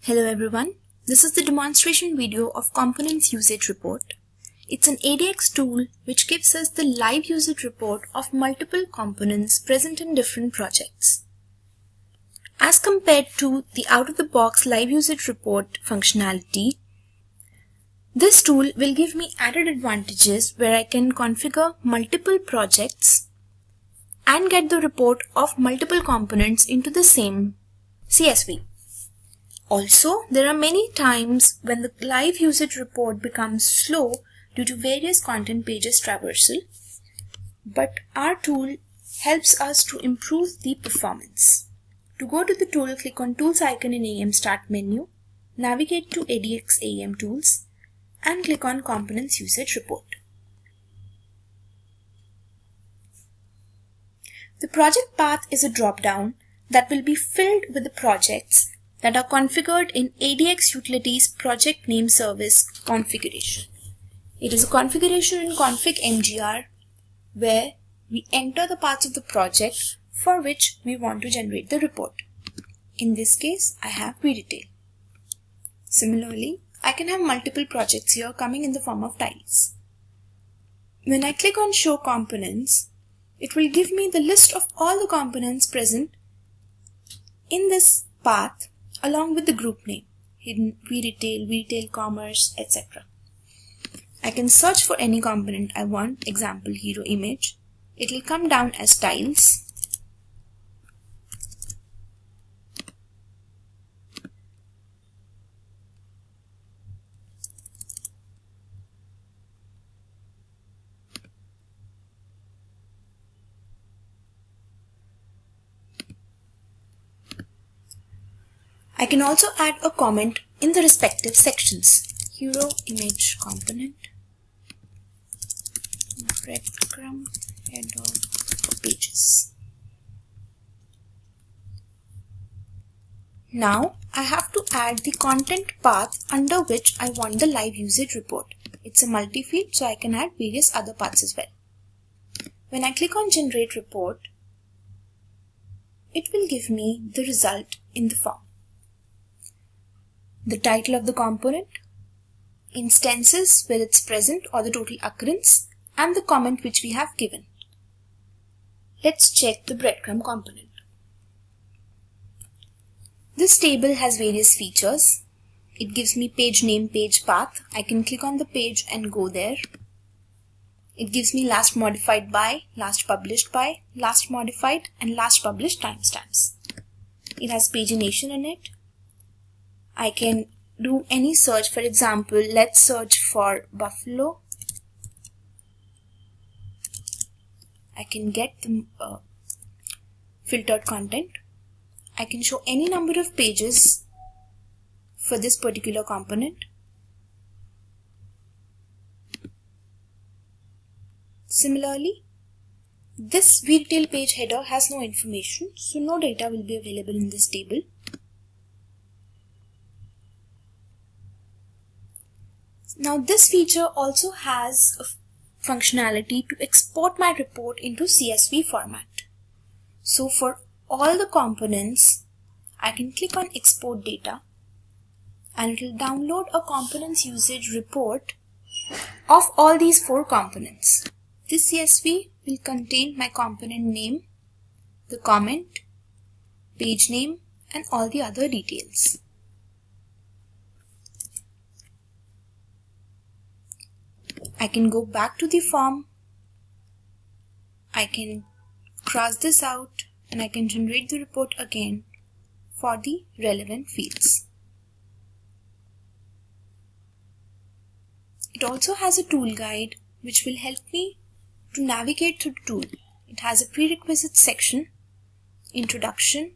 Hello everyone, this is the demonstration video of Components Usage Report. It's an ADX tool which gives us the live usage report of multiple components present in different projects. As compared to the out-of-the-box live usage report functionality, this tool will give me added advantages where I can configure multiple projects and get the report of multiple components into the same CSV. Also, there are many times when the live usage report becomes slow due to various content pages traversal, but our tool helps us to improve the performance. To go to the tool, click on Tools icon in AEM Start menu, navigate to ADX AEM Tools, and click on Components Usage Report. The project path is a drop-down that will be filled with the projects that are configured in ADX Utilities Project Name Service configuration. It is a configuration in config mgr where we enter the parts of the project for which we want to generate the report. In this case, I have vDetail. Similarly, I can have multiple projects here coming in the form of tiles. When I click on Show Components, it will give me the list of all the components present in this path along with the group name, hidden, vRetail, commerce, etc. I can search for any component I want, example hero image. It will come down as tiles. I can also add a comment in the respective sections. Hero image component, breadcrumb, header, pages. Now I have to add the content path under which I want the live usage report. It's a multi-field, so I can add various other paths as well. When I click on Generate Report, it will give me the result in the form. The title of the component, instances where it's present or the total occurrence, and the comment which we have given. Let's check the breadcrumb component. This table has various features. It gives me page name, page path. I can click on the page and go there. It gives me last modified by, last published by, last modified, and last published timestamps. It has pagination in it. I can do any search. For example, let's search for buffalo. I can get the filtered content. I can show any number of pages for this particular component. Similarly, this vRetail page header has no information, so no data will be available in this table. Now this feature also has a functionality to export my report into CSV format. So for all the components, I can click on Export Data and it will download a components usage report of all these 4 components. This CSV will contain my component name, the comment, page name, and all the other details. I can go back to the form, I can cross this out, and I can generate the report again for the relevant fields. It also has a tool guide which will help me to navigate through the tool. It has a prerequisite section, introduction,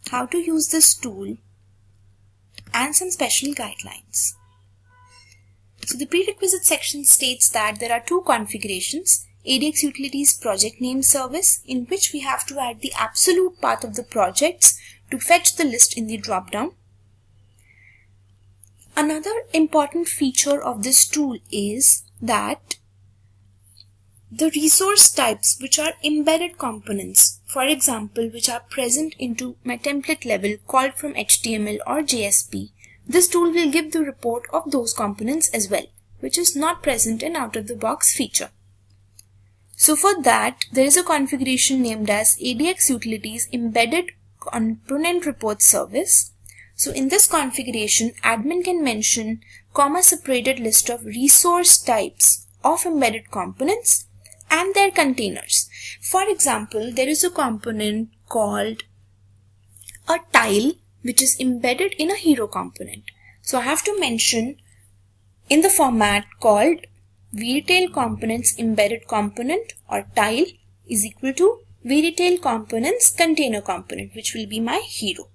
how to use this tool, and some special guidelines. So the prerequisite section states that there are 2 configurations, ADX Utilities Project Name Service, in which we have to add the absolute path of the projects to fetch the list in the drop-down. Another important feature of this tool is that the resource types which are embedded components, for example, which are present into my template level called from HTML or JSP, This tool will give the report of those components as well, which is not present in out-of-the-box feature. So for that, there is a configuration named as ADX Utilities Embedded Component Report Service. So in this configuration, admin can mention comma-separated list of resource types of embedded components and their containers. For example, there is a component called a tile which is embedded in a hero component. So I have to mention in the format called vretail components embedded component or tile is equal to vretail components container component, which will be my hero.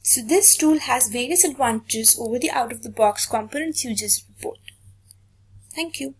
So this tool has various advantages over the out-of-the-box components usage report. Thank you.